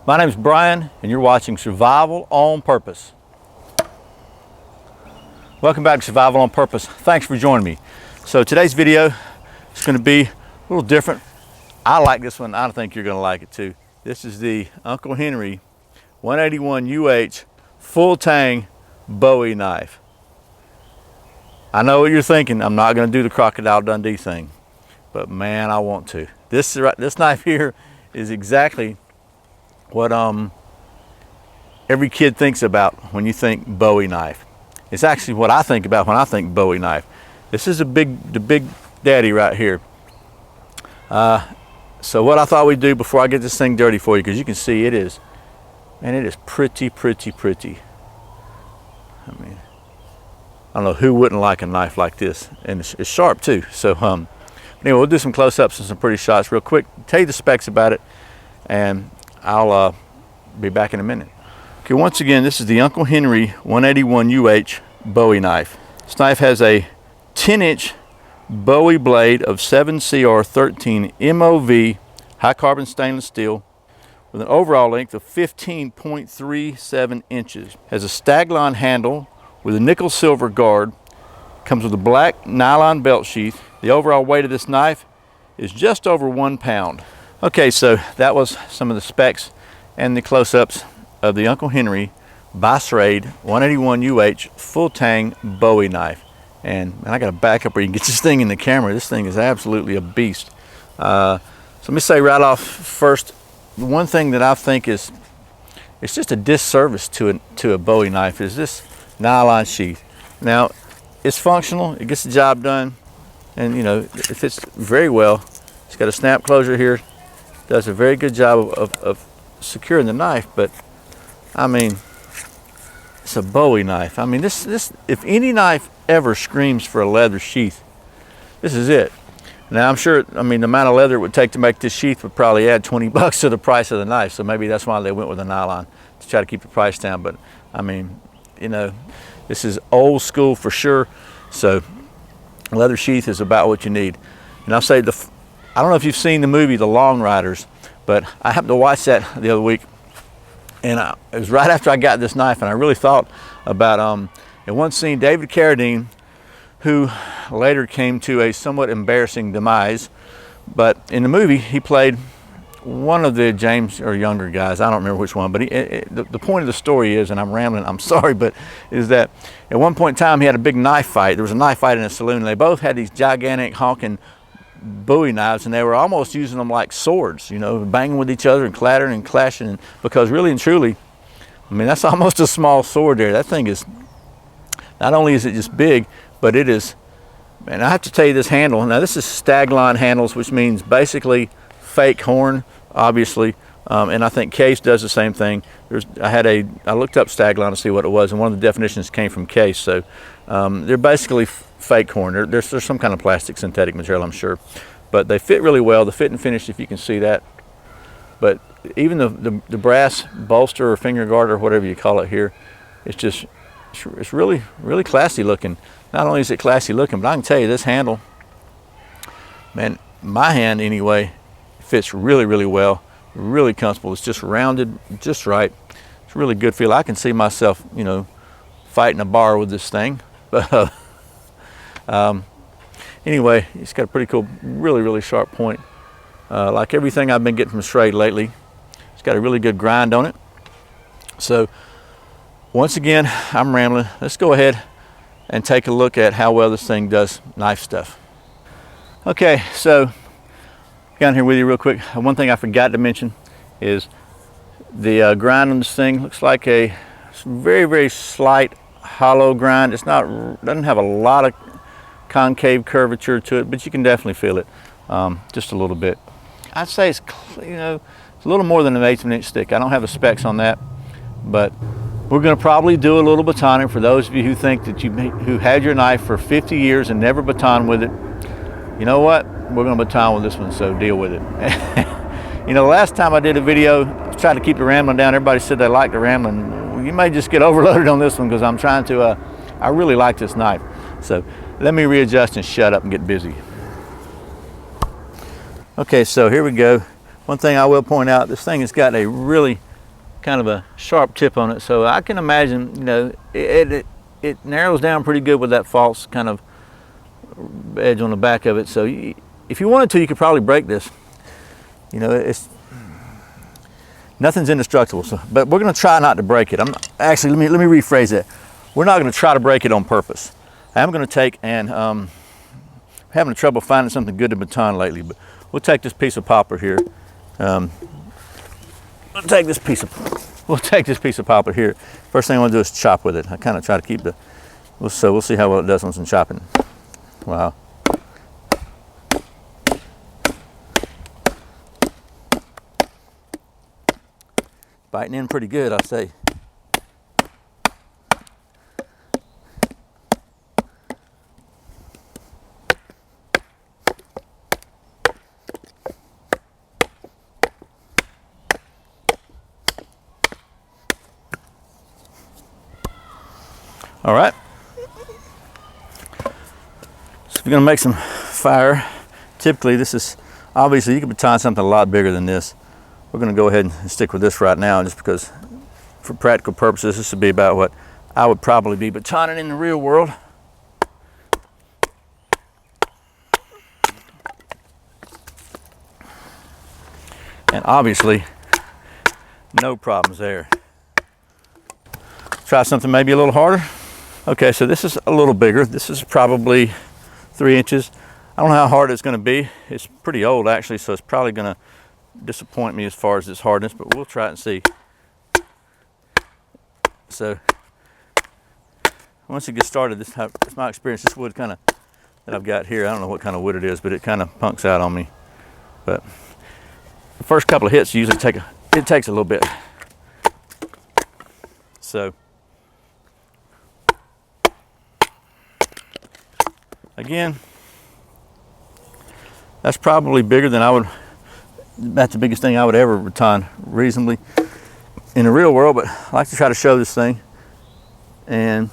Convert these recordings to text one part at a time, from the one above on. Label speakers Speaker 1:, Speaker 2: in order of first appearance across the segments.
Speaker 1: My name is Brian, and you're watching Survival on Purpose. Welcome back to Survival on Purpose. Thanks for joining me. So today's video is going to be a little different. I like this one. I think you're going to like it too. This is the Uncle Henry 181UH full tang Bowie knife. I know what you're thinking. I'm not going to do the Crocodile Dundee thing, but man, I want to. This knife here is exactly what every kid thinks about when you think Bowie knife. It's actually what I think about when I think Bowie knife. This is the big daddy right here. So what I thought we'd do before I get this thing dirty for you, because you can see it is, man, it is pretty. I mean, I don't know who wouldn't like a knife like this, and it's sharp too. So anyway, we'll do some close-ups and some pretty shots real quick, tell you the specs about it, and I'll be back in a minute. Okay, once again, this is the Uncle Henry 181UH Bowie knife. This knife has a 10-inch Bowie blade of 7CR13 MOV high carbon stainless steel with an overall length of 15.37 inches. Has a stagline handle with a nickel silver guard. Comes with a black nylon belt sheath. The overall weight of this knife is just over 1 pound. Okay, so that was some of the specs and the close-ups of the Uncle Henry by Schrade 181UH full tang Bowie knife. And I got to back up where you can get this thing in the camera. This thing is absolutely a beast. So let me say right off first, the one thing that I think is, it's just a disservice to a Bowie knife is this nylon sheath. Now, it's functional, it gets the job done, and you know, it fits very well. It's got a snap closure here, does a very good job of securing the knife, but I mean, it's a Bowie knife. I mean, this if any knife ever screams for a leather sheath, this is it. Now I'm sure, I mean, the amount of leather it would take to make this sheath would probably add 20 bucks to the price of the knife, so maybe that's why they went with a nylon, to try to keep the price down. But I mean, you know, this is old school for sure, so leather sheath is about what you need. And I'll say, I don't know if you've seen the movie The Long Riders, but I happened to watch that the other week, and it was right after I got this knife, and I really thought about in one scene, David Carradine, who later came to a somewhat embarrassing demise, but in the movie he played one of the James or younger guys. I don't remember which one, but the point of the story is, and I'm rambling, I'm sorry, but is that at one point in time he had a big knife fight. There was a knife fight in a saloon, and they both had these gigantic honking Bowie knives, and they were almost using them like swords, you know, banging with each other and clattering and clashing, because really and truly, I mean, that's almost a small sword there. That thing is, not only is it just big, but it is, and I have to tell you, this handle, now this is stagline handles, which means basically fake horn, obviously, and I think Case does the same thing. I looked up stagline to see what it was, and one of the definitions came from Case, so they're basically fake horn. There's some kind of plastic synthetic material, I'm sure, but they fit really well. The fit and finish, if you can see that, but even the brass bolster or finger guard or whatever you call it here, it's really classy looking. Not only is it classy looking, but I can tell you this handle, man, my hand anyway, fits really well, really comfortable. It's just rounded just right. It's a really good feel. I can see myself, you know, fighting a bar with this thing. But anyway, it's got a pretty cool, really sharp point. Like everything I've been getting from Schrade lately, it's got a really good grind on it. So once again, I'm rambling. Let's go ahead and take a look at how well this thing does knife stuff. Okay, so down here with you real quick. One thing I forgot to mention is the grind on this thing looks like a very slight hollow grind. Doesn't have a lot of concave curvature to it, but you can definitely feel it just a little bit. I'd say it's, you know, it's a little more than an 1/8 inch stick. I don't have the specs on that, but we're going to probably do a little batoning for those of you who think that who had your knife for 50 years and never baton with it. You know what? We're going to baton with this one, so deal with it. You know, last time I did a video, I tried to keep the rambling down. Everybody said they liked the rambling. You may just get overloaded on this one, because I'm trying to, I really like this knife. So let me readjust and shut up and get busy. Okay, so here we go. One thing I will point out, this thing has got a really kind of a sharp tip on it, so I can imagine, you know, it narrows down pretty good with that false kind of edge on the back of it. So if you wanted to, you could probably break this. You know, nothing's indestructible. So, but we're going to try not to break it. Actually, let me rephrase that. We're not going to try to break it on purpose. I'm going to take and having trouble finding something good to baton lately, but we'll take this piece of poplar here. We'll take this piece of poplar here. First thing I want to do is chop with it. I kind of try to keep so we'll see how well it does once I'm chopping. Wow. Biting in pretty good, I'll say. All right. So if you're gonna make some fire, typically this is, obviously you could baton something a lot bigger than this. We're gonna go ahead and stick with this right now just because for practical purposes, this would be about what I would probably be batoning in the real world. And obviously, no problems there. Try something maybe a little harder. Okay, so this is a little bigger. This is probably 3 inches. I don't know how hard it's gonna be. It's pretty old actually, so it's probably gonna disappoint me as far as its hardness, but we'll try it and see. So, once you get started, this is my experience. This wood kind of that I've got here, I don't know what kind of wood it is, but it kind of punks out on me. But the first couple of hits usually it takes a little bit. So, again, that's probably bigger than that's the biggest thing I would ever baton reasonably in the real world, but I like to try to show this thing. And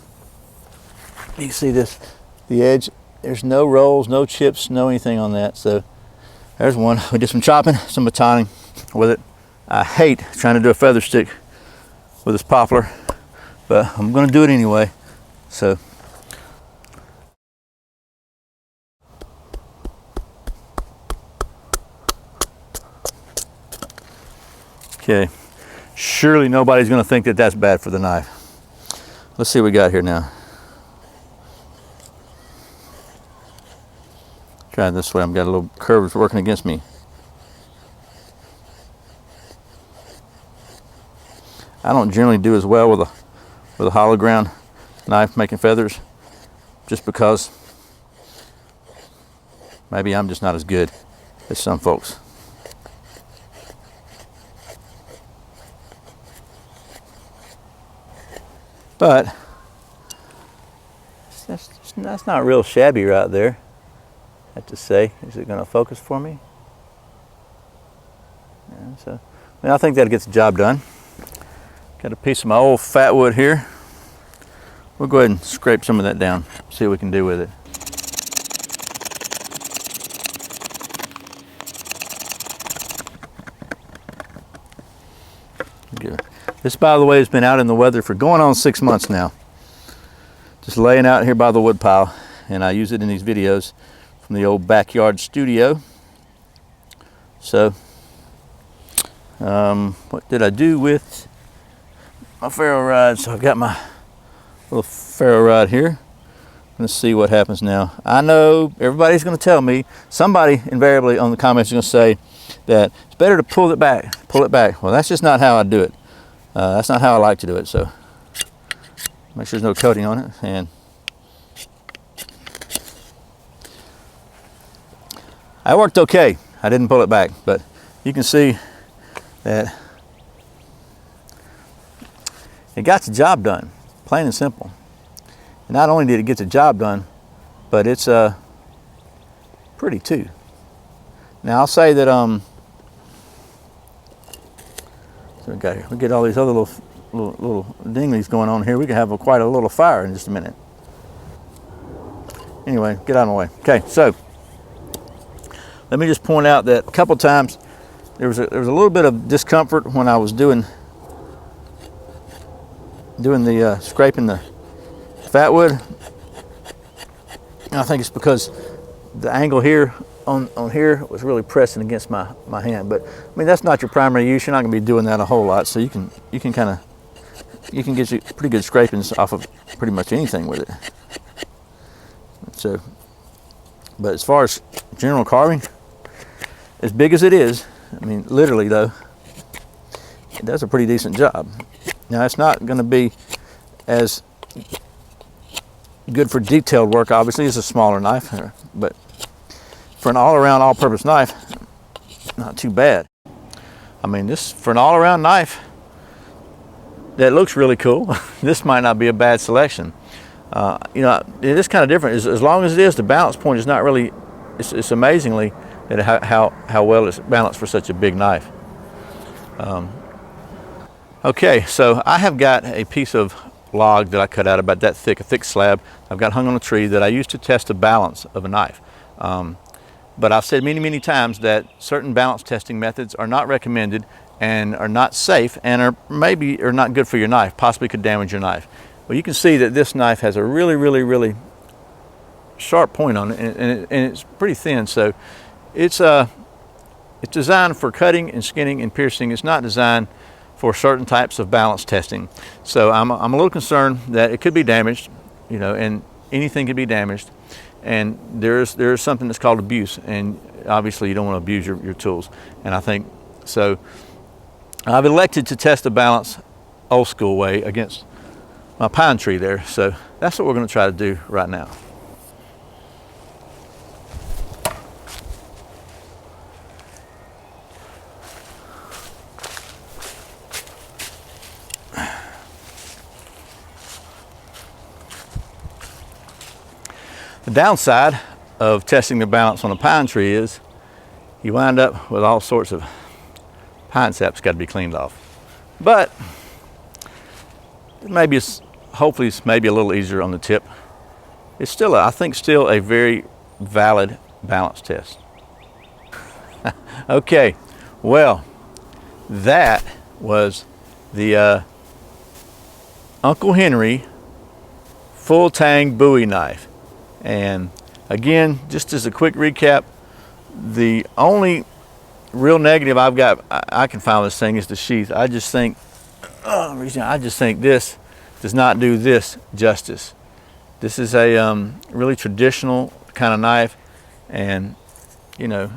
Speaker 1: you see this, the edge, there's no rolls, no chips, no anything on that. So there's one. We did some chopping, some batoning with it. I hate trying to do a feather stick with this poplar, but I'm gonna do it anyway. So okay, surely nobody's gonna think that that's bad for the knife. Let's see what we got here now. Try it this way, I've got a little curve working against me. I don't generally do as well with a hollow ground knife making feathers, just because maybe I'm just not as good as some folks. But that's not real shabby right there, I have to say. Is it going to focus for me? Yeah, so I mean, I think that gets the job done. Got a piece of my old fat wood here. We'll go ahead and scrape some of that down, see what we can do with it. This, by the way, has been out in the weather for going on 6 months now. Just laying out here by the wood pile, and I use it in these videos from the old backyard studio. So, what did I do with my ferro rod? So I've got my little ferro rod here. Let's see what happens now. I know everybody's going to tell me, somebody invariably on the comments is going to say that it's better to pull it back. Well, that's just not how I do it. That's not how I like to do it. So make sure there's no coating on it. And I worked okay. I didn't pull it back, but you can see that it got the job done, plain and simple. And not only did it get the job done, but it's pretty too. Now I'll say that so we get all these other little dinglies going on here. We can have quite a little fire in just a minute. Anyway, get out of my way. Okay, so let me just point out that a couple times there was a little bit of discomfort when I was doing doing the scraping the fat wood. And I think it's because the angle here on here was really pressing against my hand. But I mean, that's not your primary use. You're not going to be doing that a whole lot, so you can get you pretty good scrapings off of pretty much anything with it. So, but as far as general carving, as big as it is, I mean, literally though, it does a pretty decent job. Now, it's not going to be as good for detailed work, obviously. It's a smaller knife, but for an all-around, all-purpose knife, not too bad. I mean, this, for an all-around knife that looks really cool, this might not be a bad selection. You know, it is kind of different. As long as it is, the balance point is not really, it's amazingly that how well it's balanced for such a big knife. Okay, so I have got a piece of log that I cut out about that thick, a thick slab I've got hung on a tree that I used to test the balance of a knife. But I've said many times that certain balance testing methods are not recommended and are not safe and are not good for your knife, possibly could damage your knife. Well, you can see that this knife has a really sharp point on it, and it's pretty thin, so it's designed for cutting and skinning and piercing. It's not designed for certain types of balance testing. So I'm a little concerned that it could be damaged, you know, and anything could be damaged. And there's something that's called abuse, and obviously you don't want to abuse your tools. And I think, so I've elected to test the balance old school way against my pine tree there. So that's what we're going to try to do right now. The downside of testing the balance on a pine tree is you wind up with all sorts of pine saps got to be cleaned off. But maybe hopefully it's maybe a little easier on the tip. It's still, I think, still a very valid balance test. Okay, well, that was the Uncle Henry full tang Bowie knife. And again, just as a quick recap, the only real negative I've got I can find with this thing is the sheath. I just think this does not do this justice. This is a really traditional kind of knife, and you know,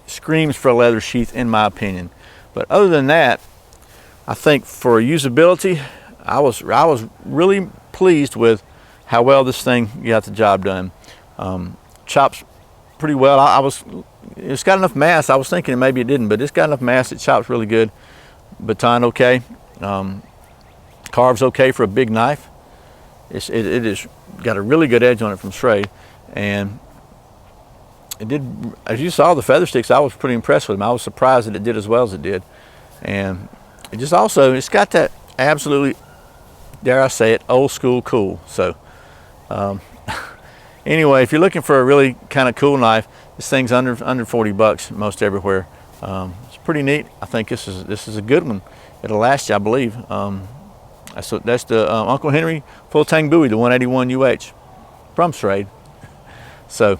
Speaker 1: screams for a leather sheath in my opinion. But other than that, I think for usability, I was really pleased with how well this thing got the job done. Chops pretty well. It's got enough mass. I was thinking maybe it didn't, but it's got enough mass. It chops really good. Baton okay. Carves okay for a big knife. It is got a really good edge on it from Schrade, and it did. As you saw, the feather sticks, I was pretty impressed with them. I was surprised that it did as well as it did, and it just also, it's got that absolutely, dare I say it, old school cool. So. Anyway, if you're looking for a really kind of cool knife, this thing's under $40 most everywhere. It's pretty neat. I think this is a good one. It'll last you, I believe. That's the Uncle Henry full tang Bowie, the 181UH from Schrade. So,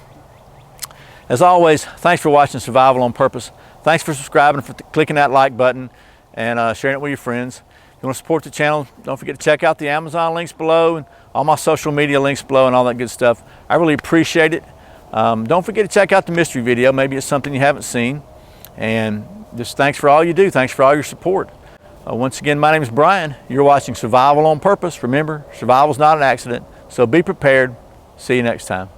Speaker 1: as always, thanks for watching Survival on Purpose. Thanks for subscribing, for clicking that like button, and sharing it with your friends. If you want to support the channel, don't forget to check out the Amazon links below and all my social media links below and all that good stuff. I really appreciate it. Don't forget to check out the mystery video. Maybe it's something you haven't seen. And just thanks for all you do. Thanks for all your support. Once again, my name is Brian. You're watching Survival on Purpose. Remember, survival's not an accident, so be prepared. See you next time.